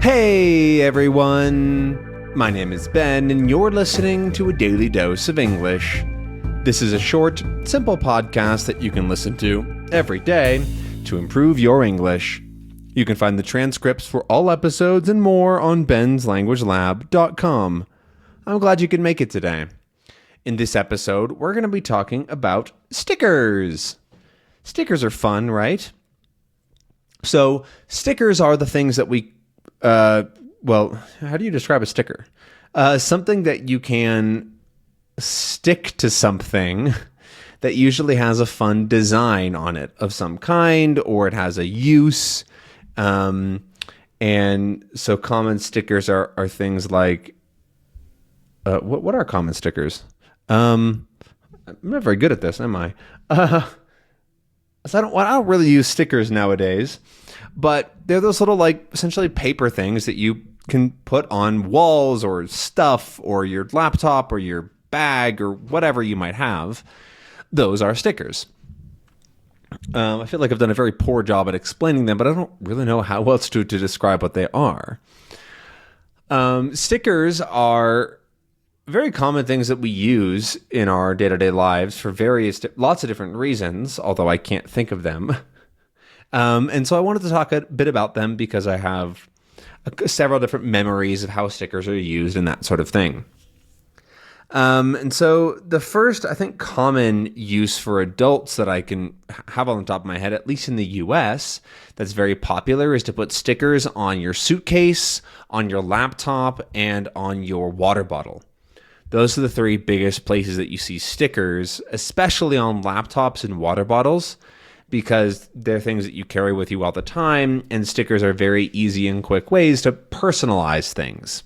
Hey everyone! My name is Ben, and you're listening to a daily dose of English. This is a short, simple podcast that you can listen to every day to improve your English. You can find the transcripts for all episodes and more on benslanguagelab.com. I'm glad you could make it today. In this episode, we're going to be talking about stickers. Stickers are fun, right? So, stickers are the things that we how do you describe a sticker? Something that you can stick to something that usually has a fun design on it of some kind, or it has a use. And so common stickers are things like, what are common stickers? I'm not very good at this, am I? So I don't really use stickers nowadays. But they're those little, essentially paper things that you can put on walls or stuff or your laptop or your bag or whatever you might have. Those are stickers. I feel like I've done a very poor job at explaining them, but I don't really know how else to describe what they are. Stickers are very common things that we use in our day-to-day lives for lots of different reasons, although I can't think of them. And so I wanted to talk a bit about them because I have several different memories of how stickers are used and that sort of thing. And so the first, I think, common use for adults that I can have on the top of my head, at least in the US, that's very popular is to put stickers on your suitcase, on your laptop, and on your water bottle. Those are the three biggest places that you see stickers, especially on laptops and water bottles, because they're things that you carry with you all the time, and stickers are very easy and quick ways to personalize things.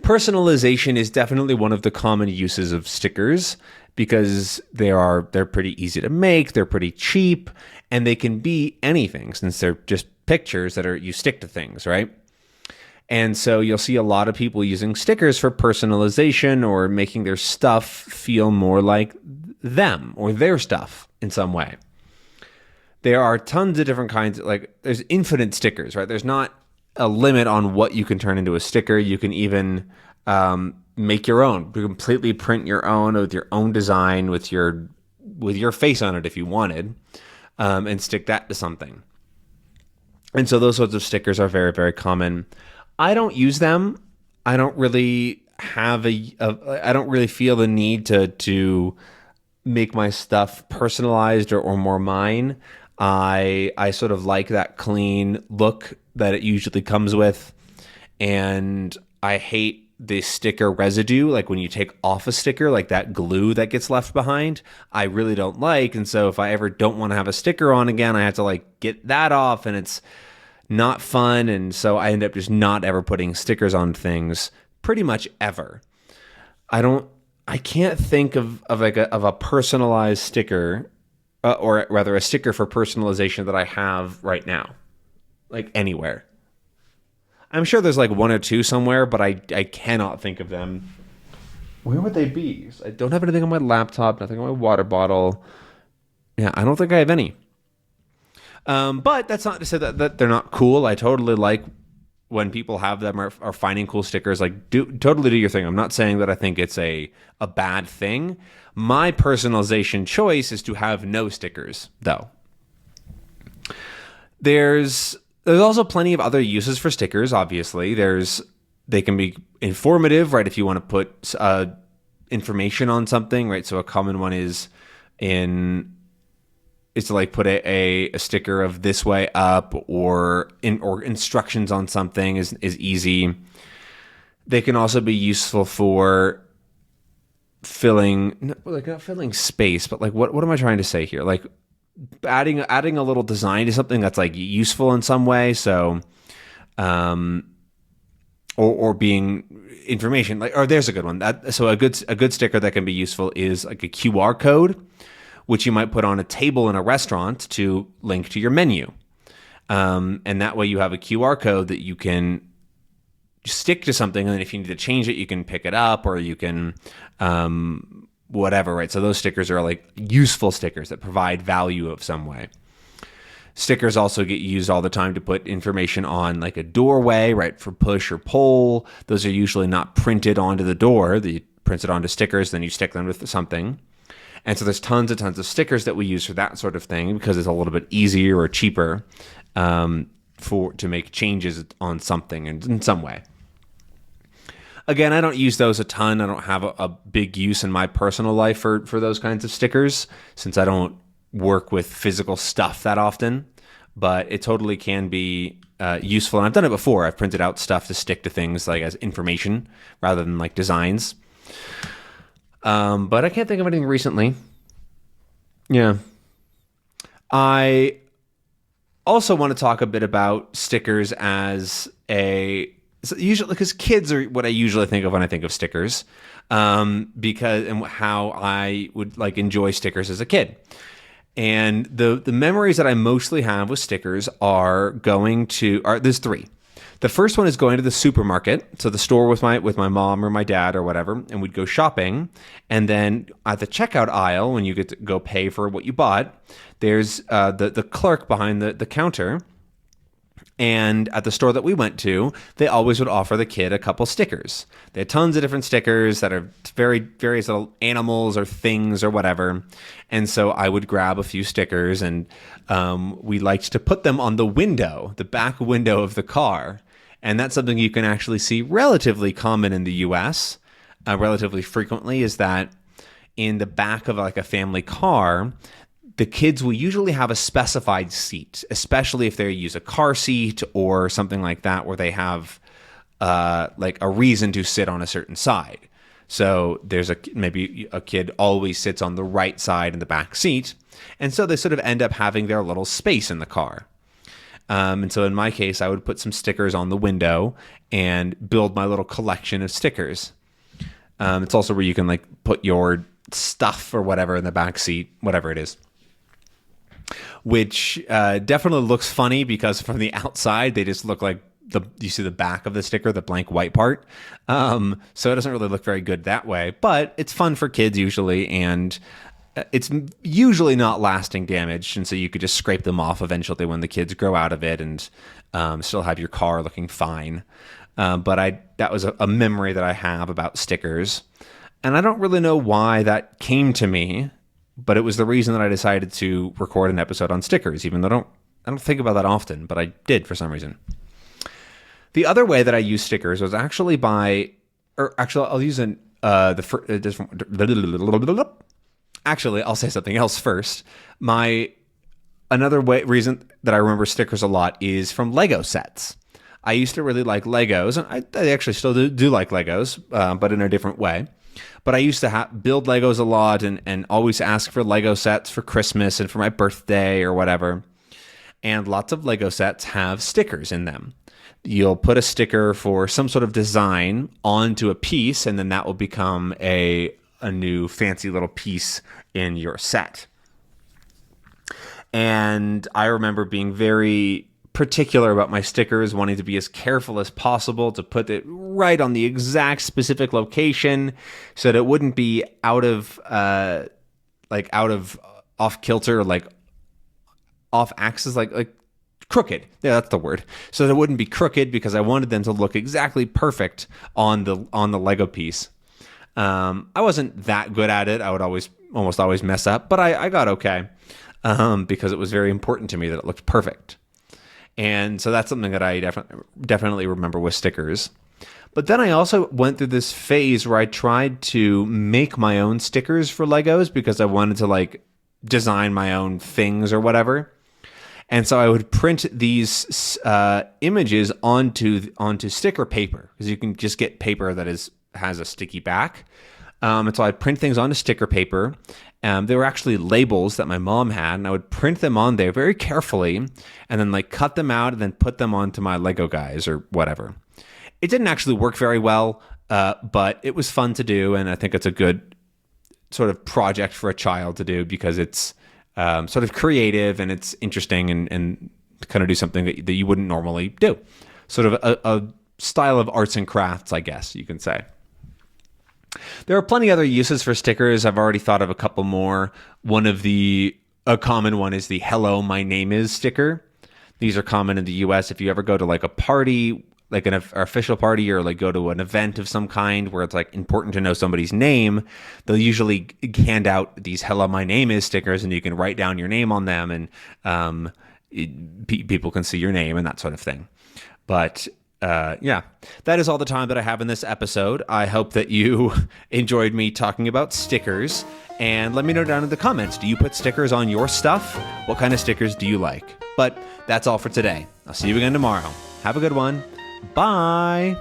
Personalization is definitely one of the common uses of stickers because they're pretty easy to make, they're pretty cheap, and they can be anything since they're just pictures that you stick to things, right? And so you'll see a lot of people using stickers for personalization or making their stuff feel more like them or their stuff in some way. There are tons of different kinds, there's infinite stickers, right? There's not a limit on what you can turn into a sticker. You can even make your own, completely print your own with your own design with your face on it if you wanted, and stick that to something. And so those sorts of stickers are very, very common. I don't use them. I don't really have I don't really feel the need to make my stuff personalized or more mine. I sort of like that clean look that it usually comes with, and I hate the sticker residue, like when you take off a sticker, like that glue that gets left behind, I really don't like. And so if I ever don't want to have a sticker on again, I have to get that off, and it's not fun. And so I end up just not ever putting stickers on things pretty much ever. I can't think of a personalized sticker, or rather a sticker for personalization that I have right now, anywhere. I'm sure there's one or two somewhere, but I cannot think of them. Where would they be? I don't have anything on my laptop, nothing on my water bottle. Yeah, I don't think I have any. But that's not to say that they're not cool. I totally like when people have them or are finding cool stickers. Totally do your thing. I'm not saying that I think it's a bad thing. My personalization choice is to have no stickers, though. There's also plenty of other uses for stickers, obviously. They can be informative, right? If you want to put information on something, right? So a common one is to put a sticker of this way up or instructions on something is easy. They can also be useful for not filling space, but what am I trying to say here? Adding a little design to something that's useful in some way. So, or being information, there's a good one. So a good sticker that can be useful is a QR code, which you might put on a table in a restaurant to link to your menu. And that way you have a QR code that you can stick to something, and then if you need to change it, you can pick it up, or you can whatever, right? So those stickers are like useful stickers that provide value of some way. Stickers also get used all the time to put information on like a doorway, right, for push or pull. Those are usually not printed onto the door. You print it onto stickers, then you stick them with something. And so there's tons and tons of stickers that we use for that sort of thing because it's a little bit easier or cheaper to make changes on something in some way. Again, I don't use those a ton. I don't have a big use in my personal life for those kinds of stickers since I don't work with physical stuff that often. But it totally can be useful. And I've done it before. I've printed out stuff to stick to things like as information rather than like designs. But I can't think of anything recently. Yeah. I also want to talk a bit about stickers as usually because kids are what I usually think of when I think of stickers, because and how I would like enjoy stickers as a kid. And the memories that I mostly have with stickers there's three. The first one is going to the supermarket, so the store with my mom or my dad or whatever, and we'd go shopping. And then at the checkout aisle, when you get to go pay for what you bought, there's the clerk behind the counter. And at the store that we went to, they always would offer the kid a couple stickers. They had tons of different stickers that are various little animals or things or whatever. And so I would grab a few stickers, and we liked to put them on the back window of the car. And that's something you can actually see relatively common in the US, relatively frequently, is that in the back of like a family car, the kids will usually have a specified seat, especially if they use a car seat or something like that, where they have like a reason to sit on a certain side. So there's maybe a kid always sits on the right side in the back seat, and so they sort of end up having their little space in the car. And so in my case, I would put some stickers on the window and build my little collection of stickers. It's also where you can like put your stuff or whatever in the back seat, whatever it is. Which definitely looks funny because from the outside, they just look like you see the back of the sticker, the blank white part. So it doesn't really look very good that way, but it's fun for kids usually, and it's usually not lasting damage, and so you could just scrape them off eventually when the kids grow out of it and still have your car looking fine. But that was a memory that I have about stickers, and I don't really know why that came to me, but it was the reason that I decided to record an episode on stickers, even though I don't think about that often, but I did for some reason. The other way that I use stickers was actually I'll use Actually, I'll say something else first. Another reason that I remember stickers a lot is from Lego sets. I used to really like Legos, and I actually still do like Legos, but in a different way. But I used to build Legos a lot and always ask for Lego sets for Christmas and for my birthday or whatever. And lots of Lego sets have stickers in them. You'll put a sticker for some sort of design onto a piece, and then that will become a new fancy little piece in your set. And I remember being very particular about my stickers, wanting to be as careful as possible to put it right on the exact specific location so that it wouldn't be out of off kilter, like off axis, like crooked. Yeah, that's the word. So that it wouldn't be crooked, because I wanted them to look exactly perfect on the Lego piece. I wasn't that good at it. I would almost always mess up, but I got okay, because it was very important to me that it looked perfect. And so that's something that I definitely remember with stickers. But then I also went through this phase where I tried to make my own stickers for Legos because I wanted to like design my own things or whatever. And so I would print these images onto sticker paper, because you can just get paper that has a sticky back. And so I'd print things onto sticker paper. They were actually labels that my mom had, and I would print them on there very carefully and then like cut them out and then put them onto my Lego guys or whatever. It didn't actually work very well, but it was fun to do, and I think it's a good sort of project for a child to do because it's sort of creative and it's interesting and kind of do something that you wouldn't normally do. Sort of a style of arts and crafts, I guess you can say. There are plenty other uses for stickers. I've already thought of a couple more. One of the A common one is the "Hello, my name is" sticker. These are common in the US. If you ever go to like a party, like an official party, or like go to an event of some kind where it's like important to know somebody's name, they'll usually hand out these "Hello, my name is" stickers, and you can write down your name on them, and people can see your name and that sort of thing. But yeah, that is all the time that I have in this episode. I hope that you enjoyed me talking about stickers. And let me know down in the comments, do you put stickers on your stuff? What kind of stickers do you like? But that's all for today. I'll see you again tomorrow. Have a good one. Bye.